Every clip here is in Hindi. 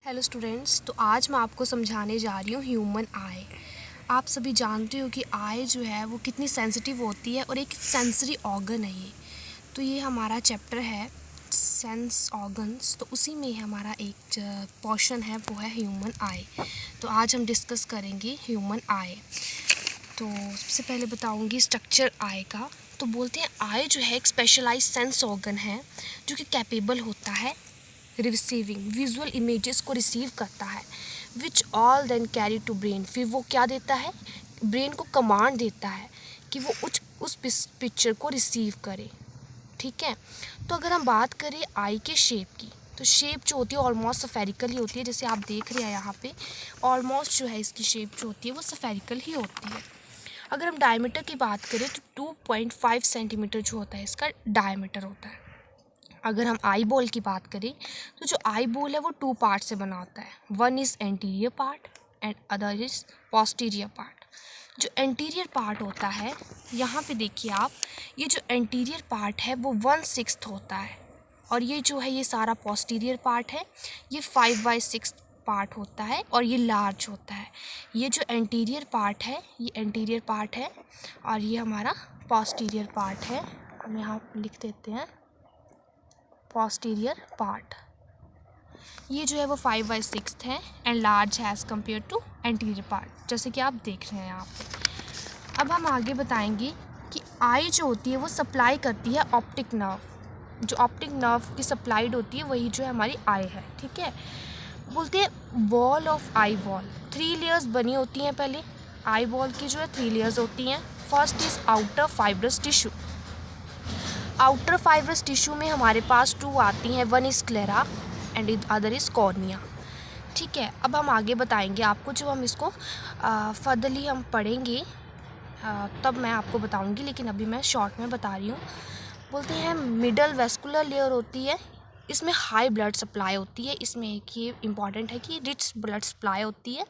हेलो स्टूडेंट्स, तो आज मैं आपको समझाने जा रही हूँ ह्यूमन आई। आप सभी जानते हो कि आई जो है वो कितनी सेंसिटिव होती है और एक सेंसरी ऑर्गन है ये। तो ये हमारा चैप्टर है सेंस ऑर्गन्स, तो उसी में हमारा एक पोर्शन है वो है ह्यूमन आई। तो आज हम डिस्कस करेंगे ह्यूमन आई। तो सबसे पहले बताऊँगी स्ट्रक्चर आई का। तो बोलते हैं आई जो है एक स्पेशलाइज सेंस ऑर्गन है जो कि कैपेबल होता है रिसीविंग विजुअल इमेजेस को रिसीव करता है, which all then carry to brain. फिर वो क्या देता है, ब्रेन को कमांड देता है कि वो उस पिक्चर को रिसीव करे। ठीक है। तो अगर हम बात करें आई के शेप की, तो शेप जो होती है ऑलमोस्ट स्फेरिकल ही होती है। जैसे आप देख रहे हैं यहाँ पे ऑलमोस्ट जो है इसकी शेप जो होती है वो स्फेरिकल ही होती है। अगर हम डायमीटर की बात करें तो 2.5 सेंटीमीटर जो होता है इसका डायमीटर होता है। अगर हम आई बॉल की बात करें तो जो आई बॉल है वो 2 पार्ट से बना होता है। One is anterior part and other is posterior part. जो एंटीरियर पार्ट होता है, यहाँ पे देखिए आप, ये जो एंटीरियर पार्ट है वो 1/6 होता है, और ये जो है ये सारा पोस्टीरियर पार्ट है ये 5/6 पार्ट होता है और ये लार्ज होता है। ये जो एंटीरियर पार्ट है ये एंटीरियर पार्ट है और ये हमारा पोस्टीरियर पार्ट है। हम यहाँ लिख देते हैं पोस्टीरियर पार्ट। ये जो है वो 5/6 है एंड लार्ज है as compare to anterior part, जैसे कि आप देख रहे हैं यहाँ पे। अब हम आगे बताएंगे कि आई जो होती है वो सप्लाई करती है ऑप्टिक नर्व। जो ऑप्टिक नर्व की सप्लाइड होती है वही जो है हमारी आई है। ठीक है। बोलते हैं wall of eye wall, 3 layers बनी होती हैं। पहले आई वॉल की जो है 3 लेयर्स होती हैं। First is outer fibrous tissue. Outer fibrous tissue में हमारे पास 2 आती हैं, one is sclera and other is cornea. ठीक है। अब हम आगे बताएंगे आपको, जो हम इसको फर्दरली हम पढ़ेंगे तब मैं आपको बताऊंगी, लेकिन अभी मैं शॉर्ट में बता रही हूँ। बोलते हैं मिडल वेस्कुलर लेयर होती है, इसमें हाई ब्लड सप्लाई होती है। इसमें एक ये इम्पॉर्टेंट है कि रिच ब्लड सप्लाई होती है।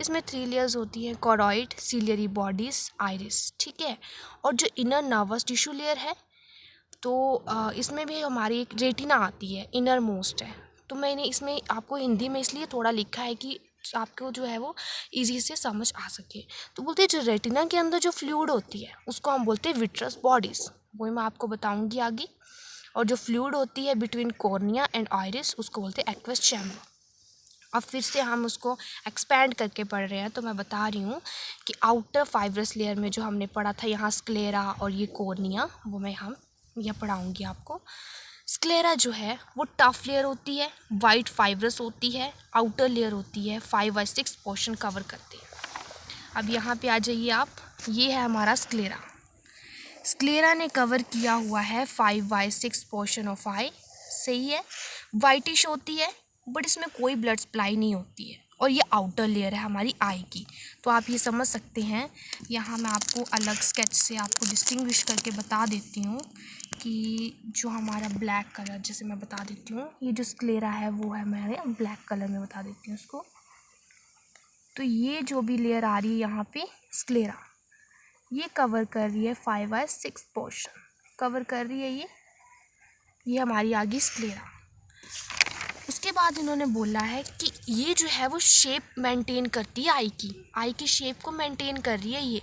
इसमें 3 लेयर्स होती हैं, कॉरॉइड, सीलियरी बॉडीज, आइरिस। ठीक है। और जो इनर नर्वस टिश्यू लेयर है तो इसमें भी हमारी एक रेटिना आती है, इनर मोस्ट है। तो मैंने इसमें आपको हिंदी में इसलिए थोड़ा लिखा है कि आपको जो है वो इजी से समझ आ सके। तो बोलते हैं जो रेटिना के अंदर जो फ्लूइड होती है उसको हम बोलते हैं विट्रस बॉडीज़, वही मैं आपको बताऊंगी आगे। और जो फ्लूइड होती है बिटवीन कॉर्निया एंड आइरिस उसको बोलते हैं एक्वस चैम्बर। अब फिर से हम उसको एक्सपैंड करके पढ़ रहे हैं, तो मैं बता रही हूँ कि आउटर फाइब्रस लेयर में जो हमने पढ़ा था यहाँ स्क्लेरा और ये कॉर्निया, वो मैं हम यह पढ़ाऊँगी आपको। स्क्लेरा जो है वो टफ लेयर होती है, वाइट फाइब्रस होती है, आउटर लेयर होती है, 5/6 पोर्शन कवर करती है। अब यहाँ पे आ जाइए आप, ये है हमारा स्क्लेरा। स्क्लेरा ने कवर किया हुआ है 5/6 पोर्शन ऑफ आई। सही है। वाइटिश होती है बट इसमें कोई ब्लड सप्लाई नहीं होती है, और ये आउटर लेयर है हमारी आई की। तो आप ये समझ सकते हैं। यहाँ मैं आपको अलग स्केच से आपको डिस्टिंग्विश करके बता देती हूँ कि जो हमारा ब्लैक कलर, जैसे मैं बता देती हूँ, ये जो स्क्लेरा है वो है हमारे ब्लैक कलर में बता देती हूँ उसको। तो ये जो भी लेयर आ रही है यहाँ पे स्क्लेरा, ये कवर कर रही है 5/6 पोर्शन कवर कर रही है ये हमारी आ गई स्क्लेरा। उसके बाद इन्होंने बोला है कि ये जो है वो शेप मेंटेन करती है आई की शेप को मेंटेन कर रही है ये,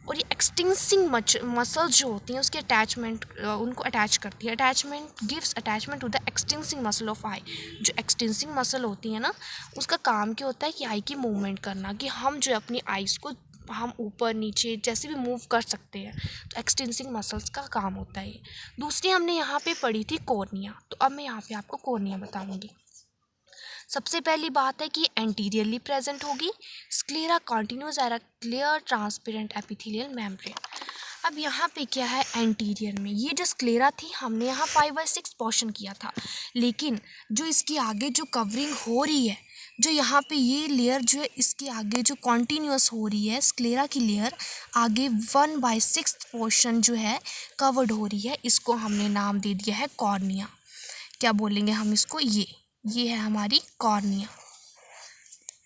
और ये एक्सटेंसिंग मसल्स जो होती हैं उसके अटैचमेंट उनको अटैच करती है। Attachment gives attachment to the extrinsic muscle of eye. जो एक्सटेंसिंग मसल होती है ना, उसका काम क्या होता है कि आई की मूवमेंट करना, कि हम जो अपनी आइज़ को हम ऊपर नीचे जैसे भी मूव कर सकते हैं। तो एक्सटेंसिंग मसल्स का काम होता है ये। दूसरी हमने यहाँ पे पढ़ी थी कॉर्निया, तो अब मैं यहाँ पे आपको कॉर्निया बताऊँगी। सबसे पहली बात है कि एंटीरियरली प्रेजेंट होगी। Sclera continuous era clear transparent epithelial membrane. अब यहाँ पे क्या है, एंटीरियर में ये जो स्क्लेरा थी हमने यहाँ 5/6 पोर्शन किया था, लेकिन जो इसकी आगे जो कवरिंग हो रही है, जो यहाँ पे ये लेयर जो है इसके आगे जो कॉन्टिन्यूस हो रही है, स्क्लेरा की लेयर आगे 1/6 पोर्शन जो है कवर्ड हो रही है, इसको हमने नाम दे दिया है कॉर्निया। क्या बोलेंगे हम इसको, ये है हमारी कॉर्निया।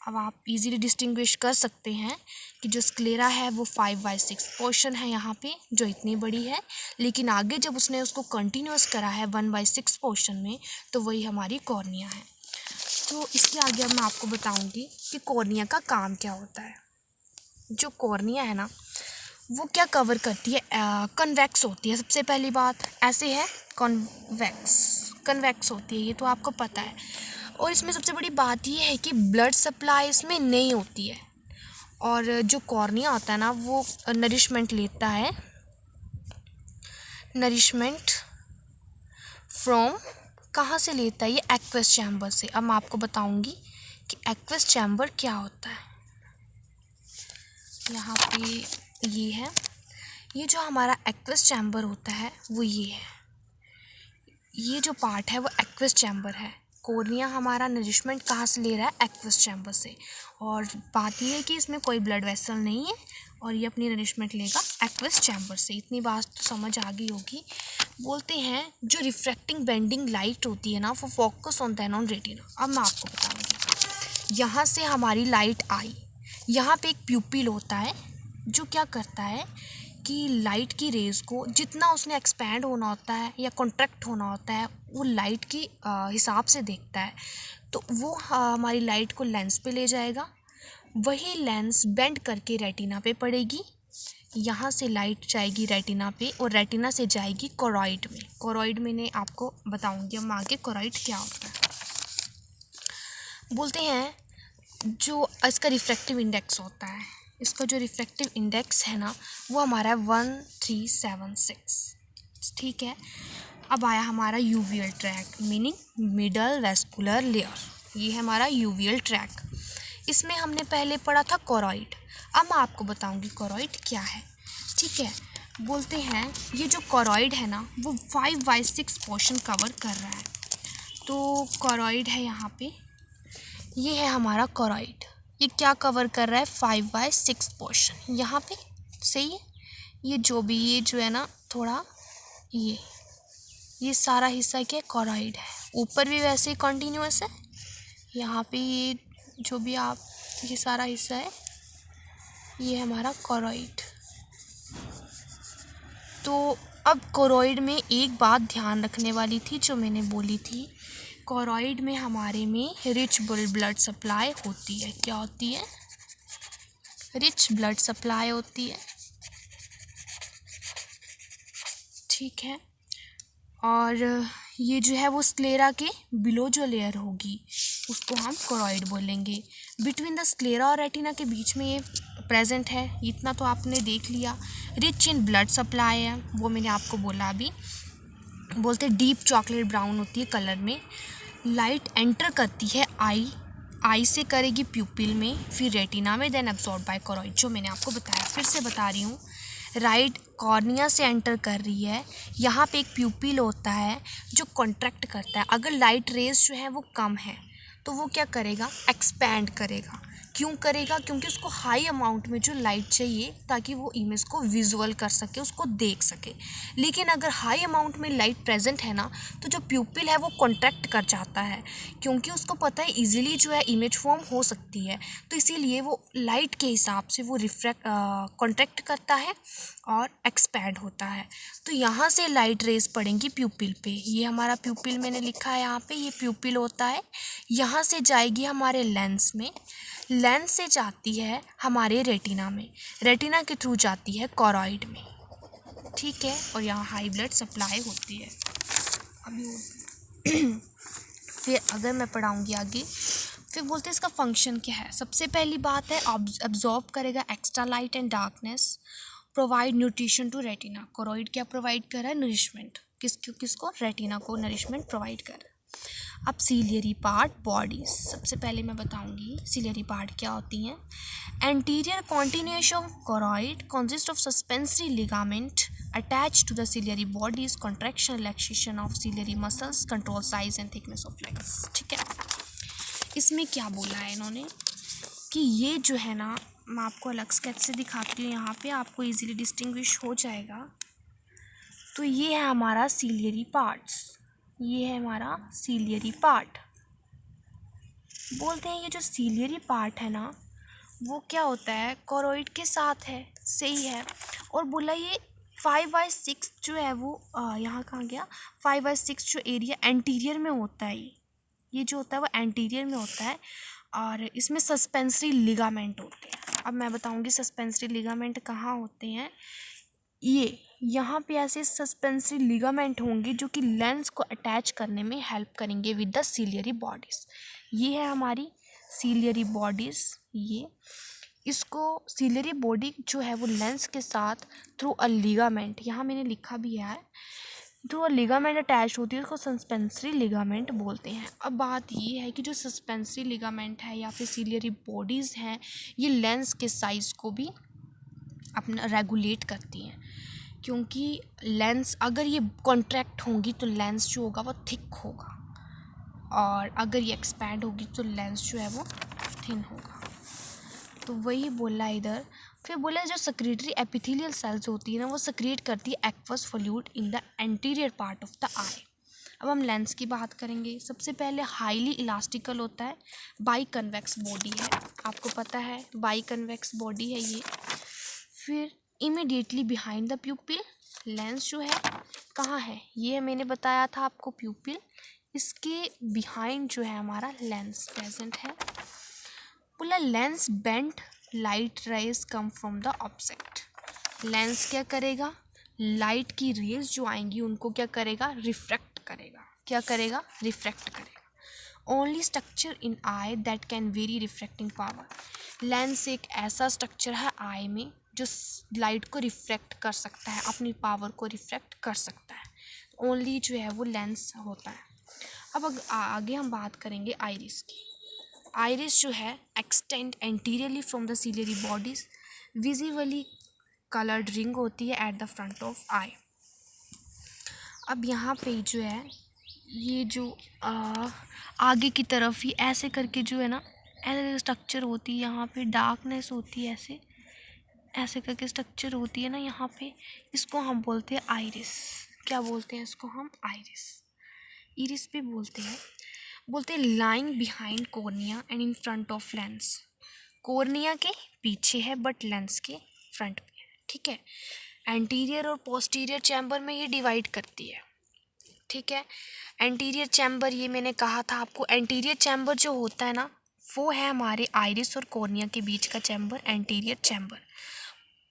अब आप इजीली डिस्टिंग्विश कर सकते हैं कि जो स्क्लेरा है वो 5/6 पोर्शन है यहाँ पे, जो इतनी बड़ी है, लेकिन आगे जब उसने उसको कंटिन्यूस करा है 1/6 पोर्शन में, तो वही हमारी कॉर्निया है। तो इसके आगे अब मैं आपको बताऊंगी कि कॉर्निया का काम क्या होता है। जो कॉर्निया है ना वो क्या कवर करती है, कन्वेक्स होती है। सबसे पहली बात ऐसे है, कन्वेक्स होती है, ये तो आपको पता है। और इसमें सबसे बड़ी बात ये है कि ब्लड सप्लाई इसमें नहीं होती है। और जो कॉर्निया होता है ना वो नरिशमेंट लेता है, नरिशमेंट फ्रॉम कहाँ से लेता है, ये एक्वस चैम्बर से। अब मैं आपको बताऊंगी कि एक्वस चैम्बर क्या होता है। यहाँ पे ये है, ये जो हमारा एक्वस चैम्बर होता है वो ये है, ये जो पार्ट है वो एक्वस चैम्बर है। कॉर्निया हमारा नरिशमेंट कहाँ से ले रहा है, एक्वस चैम्बर से। और बात ये है कि इसमें कोई ब्लड वेसल नहीं है और ये अपनी नरिशमेंट लेगा एक्वस चैम्बर से। इतनी बात तो समझ आ गई होगी। बोलते हैं जो रिफ्रैक्टिंग बेंडिंग लाइट होती है ना वो focus on than on retina. अब मैं आपको बताऊँगी, यहाँ से हमारी लाइट आई, यहाँ पे एक प्यूपिल होता है जो क्या करता है कि लाइट की रेज़ को जितना उसने एक्सपैंड होना होता है या कॉन्ट्रैक्ट होना होता है वो लाइट की हिसाब से देखता है। तो वो हमारी लाइट को लेंस पे ले जाएगा, वही लेंस बेंड करके रेटिना पे पड़ेगी। यहाँ से लाइट जाएगी रेटिना पे और रेटिना से जाएगी कोरॉइड में। कोरॉइड में ने आपको बताऊँगी अब आगे कोरॉइड क्या होता है। बोलते हैं जो इसका रिफ्रैक्टिव इंडेक्स होता है, इसका जो रिफ्रैक्टिव इंडेक्स है ना वो हमारा 1376, ठीक है। अब आया हमारा uveal tract, meaning middle vascular layer. ये है हमारा यूवियल ट्रैक। इसमें हमने पहले पढ़ा था कोरॉइड। अब मैं आपको बताऊंगी कोरॉइड क्या है, ठीक है। बोलते हैं ये जो कोरॉइड है ना वो 5/6 पोर्शन कवर कर रहा है। तो कोरॉइड है यहाँ पे, ये है हमारा कोरॉइड। ये क्या कवर कर रहा है, 5/6 पोर्शन यहाँ पे, सही है। ये जो भी ये जो है ना थोड़ा ये सारा हिस्सा क्या कोरॉइड है। ऊपर भी वैसे ही कंटिन्यूअस है, यहाँ पे ये जो भी आप ये सारा हिस्सा है ये है हमारा कोरॉइड। तो अब कोरॉइड में एक बात ध्यान रखने वाली थी जो मैंने बोली थी, कोरॉइड में हमारे में रिच ब्लड सप्लाई होती है। क्या होती है, रिच ब्लड सप्लाई होती है, ठीक है। और ये जो है वो स्क्लेरा के बिलो जो लेयर होगी उसको हम कोरॉइड बोलेंगे। बिटवीन द स्क्लेरा और रेटिना के बीच में ये प्रेजेंट है, इतना तो आपने देख लिया। रिच इन ब्लड सप्लाई है, वो मैंने आपको बोला अभी। बोलते डीप चॉकलेट ब्राउन होती है कलर में। लाइट एंटर करती है आई से करेगी प्यूपिल में, फिर रेटिना में, देन एब्जॉर्ब बाय कोरॉइड, जो मैंने आपको बताया। फिर से बता रही हूँ, राइट कॉर्निया से एंटर कर रही है, यहाँ पे एक प्यूपिल होता है जो कॉन्ट्रैक्ट करता है। अगर लाइट रेज जो है वो कम है तो वो क्या करेगा, एक्सपैंड करेगा। क्यों करेगा, क्योंकि उसको हाई अमाउंट में जो लाइट चाहिए ताकि वो इमेज को विजुअल कर सके, उसको देख सके। लेकिन अगर हाई अमाउंट में लाइट प्रेजेंट है ना तो जो प्यूपिल है वो कॉन्ट्रैक्ट कर जाता है, क्योंकि उसको पता है इजीली जो है इमेज फॉर्म हो सकती है। तो इसीलिए वो लाइट के हिसाब से वो कॉन्ट्रैक्ट करता है और एक्सपैंड होता है। तो यहाँ से लाइट रेज पड़ेंगी प्यूपिल पे। ये हमारा प्यूपिल मैंने लिखा है यहाँ पे, ये प्यूपिल होता है। यहाँ से जाएगी हमारे लेंस में, लेंस से जाती है हमारे रेटिना में, रेटिना के थ्रू जाती है कोरॉइड में, ठीक है। और यहाँ हाई ब्लड सप्लाई होती है। अभी फिर अगर मैं पढ़ाऊँगी आगे, फिर बोलते हैं इसका फंक्शन क्या है। सबसे पहली बात है अब्जॉर्ब करेगा extra light and darkness, provide nutrition to retina. Choroid क्या प्रोवाइड कर रहा है, नरिशमेंट। किसको, रेटिना को नरिशमेंट प्रोवाइड कर रहा है। अब सीलियरी पार्ट बॉडीज, सबसे पहले मैं बताऊंगी सीलियरी पार्ट क्या होती हैं। Anterior continuation of choroid consist of suspensory ligament attach to the ciliary bodies, contraction relaxation of ciliary muscles, control size and thickness of legs, ठीक है। इसमें क्या बोला है इन्होंने कि ये जो है ना, मैं आपको अलग स्केच से दिखाती हूँ, यहाँ पे आपको इजीली डिस्टिंग्विश हो जाएगा। तो ये है हमारा सीलियरी पार्ट्स, ये है हमारा सीलियरी पार्ट। बोलते हैं ये जो सीलियरी पार्ट है ना वो क्या होता है, कोरॉइड के साथ है, सही है। और बोला ये 5/6 जो है वो यहाँ कहाँ गया, 5/6 जो एरिया एंटीरियर में होता है ये जो होता है वो एंटीरियर में होता है और इसमें सस्पेंसरी लिगामेंट होते हैं। अब मैं बताऊंगी सस्पेंसरी लिगामेंट कहाँ होते हैं। ये यहाँ पे ऐसे सस्पेंसरी लिगामेंट होंगे जो कि लेंस को अटैच करने में हेल्प करेंगे विद द सीलियरी बॉडीज़। ये है हमारी सीलियरी बॉडीज़। ये इसको सीलियरी बॉडी जो है वो लेंस के साथ थ्रू अ लिगामेंट, यहाँ मैंने लिखा भी है, थ्रू अ लिगामेंट अटैच होती है, उसको सस्पेंसरी लिगामेंट बोलते हैं। अब बात ये है कि जो सस्पेंसरी लिगामेंट है या फिर सीलियरी बॉडीज़ हैं, ये लेंस के साइज़ को भी अपना रेगुलेट करती हैं, क्योंकि लेंस अगर ये कॉन्ट्रैक्ट होंगी तो लेंस जो होगा वो थिक होगा, और अगर ये एक्सपैंड होगी तो लेंस जो है वो थिन होगा। तो वही बोला इधर। फिर बोला जो सेक्रेटरी एपिथेलियल सेल्स होती है ना, वो सेक्रेट करती है aqueous fluid in the anterior part of the eye. अब हम लेंस की बात करेंगे। सबसे पहले हाईली इलास्टिकल होता है, बाई कन्वेक्स बॉडी है, आपको पता है बाई कन्वेक्स बॉडी है ये। फिर इमीडिएटली बिहाइंड द प्यूपिल, लेंस जो है कहाँ है, ये मैंने बताया था आपको, प्यूपिल, इसके बिहाइंड जो है हमारा लेंस प्रेजेंट है। बोला lens bent light rays come from the object. Lens क्या करेगा, लाइट की रेज जो आएंगी उनको क्या करेगा, रिफ्रैक्ट करेगा। क्या करेगा, रिफ्रैक्ट करेगा। Only structure in I that can very refracting power. Lens एक ऐसा स्ट्रक्चर है आई में जो लाइट को रिफ्रैक्ट कर सकता है, अपनी पावर को रिफ्रैक्ट कर सकता है। ओनली जो है वो लेंस होता है। अब आगे हम बात करेंगे आइरिस की। आइरिस जो है extend anteriorly from the ciliary bodies, visibly coloured ring होती है एट द फ्रंट ऑफ आई। अब यहाँ पे जो है ये जो आगे की तरफ ही ऐसे करके जो है ना, ऐसे स्ट्रक्चर होती है, यहाँ पे डार्कनेस होती है, ऐसे ऐसे करके स्ट्रक्चर होती है ना यहाँ पे, इसको हम बोलते हैं आइरिस। क्या बोलते हैं इसको हम, आइरिस, इरिस भी बोलते हैं। बोलते हैं lying behind cornea and in front of lens. Cornea के पीछे है बट लेंस के फ्रंट में है, ठीक है। एंटीरियर और पोस्टीरियर चैम्बर में ये डिवाइड करती है, ठीक है। एंटीरियर चैम्बर, ये मैंने कहा था आपको, एंटीरियर चैम्बर जो होता है ना वो है हमारे आइरिस और कॉर्निया के बीच का chamber, anterior chamber.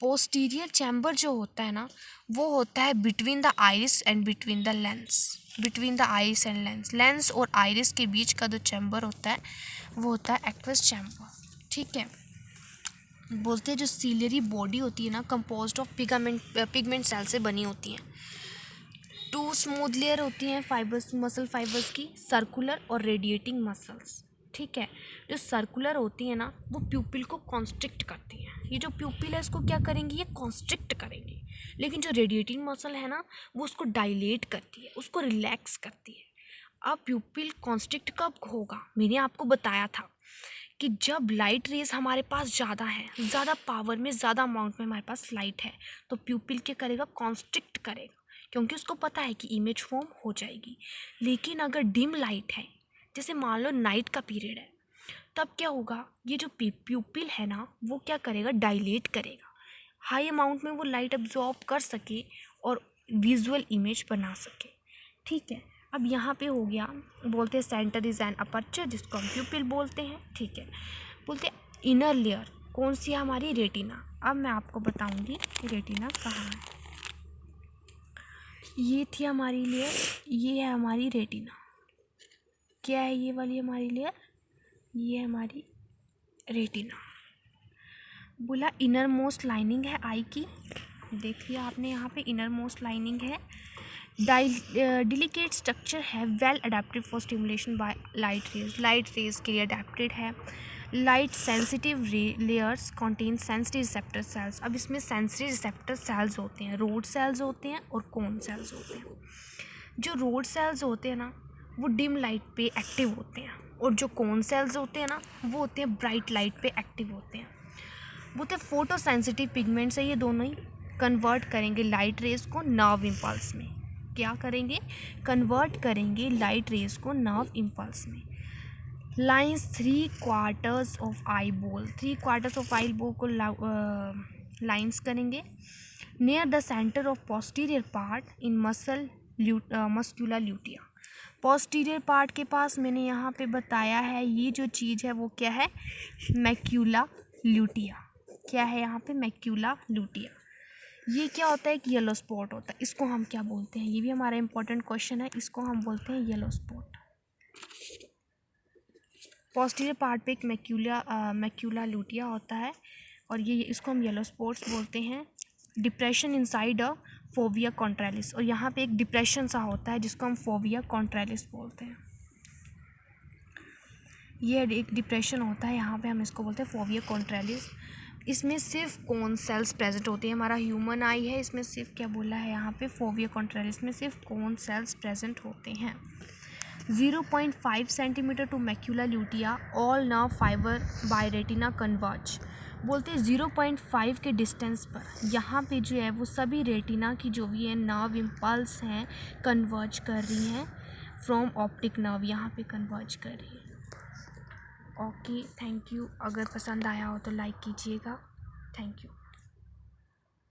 Posterior chamber जो होता है ना वो होता है between the iris and between the lens, between the iris and lens. Lens और आइरिस के बीच का जो चैम्बर होता है वो होता है एक्वस चैम्बर, ठीक है। बोलते हैं जो सीलियरी बॉडी होती है ना कंपोज्ड ऑफ पिगमेंट सेल से बनी होती हैं। 2 स्मूथ लेयर होती हैं फाइबर्स, मसल फाइबर्स की, सर्कुलर और रेडिएटिंग मसल्स, ठीक है। जो सर्कुलर होती है ना वो प्यूपिल को कॉन्स्ट्रिक्ट करती हैं। ये जो प्यूपिल है इसको क्या करेंगी, ये कॉन्स्ट्रिक्ट करेंगी। लेकिन जो रेडिएटिंग मसल है ना वो उसको डायलेट करती है, उसको रिलैक्स करती है। अब प्यूपिल कॉन्स्ट्रिक्ट कब होगा, मैंने आपको बताया था कि जब लाइट रेज हमारे पास ज़्यादा है, ज़्यादा पावर में, ज़्यादा अमाउंट में हमारे पास लाइट है, तो प्यूपिल क्या करेगा, कॉन्स्ट्रिक्ट करेगा, क्योंकि उसको पता है कि इमेज फॉर्म हो जाएगी। लेकिन अगर डिम लाइट है, जैसे मान लो नाइट का पीरियड है, तब क्या होगा, ये जो प्यूपिल है ना वो क्या करेगा, डायलेट करेगा, हाई अमाउंट में वो लाइट एब्जॉर्ब कर सके और विजुअल इमेज बना सके, ठीक है। अब यहाँ पे हो गया, बोलते हैं सेंटर इज एन अपर्चर, जिसको हम प्यूपिल बोलते हैं, ठीक है। बोलते हैं इनर लेयर कौन सी है, हमारी रेटिना। अब मैं आपको बताऊंगी कि रेटिना कहाँ है। ये थी हमारी लेयर, ये है हमारी रेटिना। क्या है ये वाली हमारी लेयर, ये है हमारी रेटिना। बोला इनर मोस्ट लाइनिंग है आई की, देख लिया आपने, यहाँ पे इनर मोस्ट लाइनिंग है। डिलिकेट स्ट्रक्चर है, well adapted for stimulation by light rays, light rays के लिए अडेप्टेड है। Light sensitive layers contain sensitive receptor cells. अब इसमें सेंसिटिव रिसेप्टर सेल्स होते हैं, रोड सेल्स होते हैं और कोन सेल्स होते हैं। जो रोड सेल्स होते हैं ना वो डिम लाइट पे एक्टिव होते हैं, और जो कोन सेल्स होते हैं ना वो होते हैं ब्राइट लाइट पे एक्टिव होते हैं। बोलते फोटो सेंसिटिव पिगमेंट्स है, ये दोनों ही कन्वर्ट करेंगे लाइट रेज को नर्व इम्पल्स में। क्या करेंगे, कन्वर्ट करेंगे लाइट रेज को नर्व इम्पल्स में। Lines 3/4 of eye ball, 3/4 of eye ball को लाइंस करेंगे near the centre of posterior part in macula lutea. Posterior part के पास मैंने यहाँ पे बताया है ये जो चीज़ है वो क्या है, मैक्यूला ल्यूटिया। क्या है यहाँ पे, मैक्यूला ल्यूटिया। ये क्या होता है, एक येलो स्पॉट होता है, इसको हम क्या बोलते हैं, ये भी हमारा इंपॉर्टेंट क्वेश्चन है, इसको हम बोलते हैं येलो स्पॉट। पोस्टीरियर पार्ट पे एक मैक्यूला ल्यूटिया होता है और ये इसको हम येलो स्पॉट्स बोलते हैं। डिप्रेशन इनसाइड अ फोविया कॉन्ट्रैलिस, और यहाँ पे एक डिप्रेशन सा होता है जिसको हम फोविया कॉन्ट्रैलिस बोलते हैं। ये एक डिप्रेशन होता है, यहाँ पे हम इसको बोलते हैं फोविया कॉन्ट्रैलिस। इसमें सिर्फ कौन सेल्स प्रेजेंट होते हैं, हमारा ह्यूमन आई है, इसमें सिर्फ क्या बोला है यहाँ पे, फोविया कॉन्ट्रैलिस में सिर्फ कौन सेल्स प्रेजेंट होते हैं। 0.5 centimetre to macula lutea, all nerve fibre by retina converge. बोलते हैं 0.5 के डिस्टेंस पर यहाँ पे जो है वो सभी रेटिना की जो भी है नर्व इम्पल्स हैं कन्वर्ज कर रही हैं फ्रॉम ऑप्टिक नर्व, यहाँ पे कन्वर्ज कर रही है। Okay, thank you. अगर पसंद आया हो तो लाइक कीजिएगा। Thank you.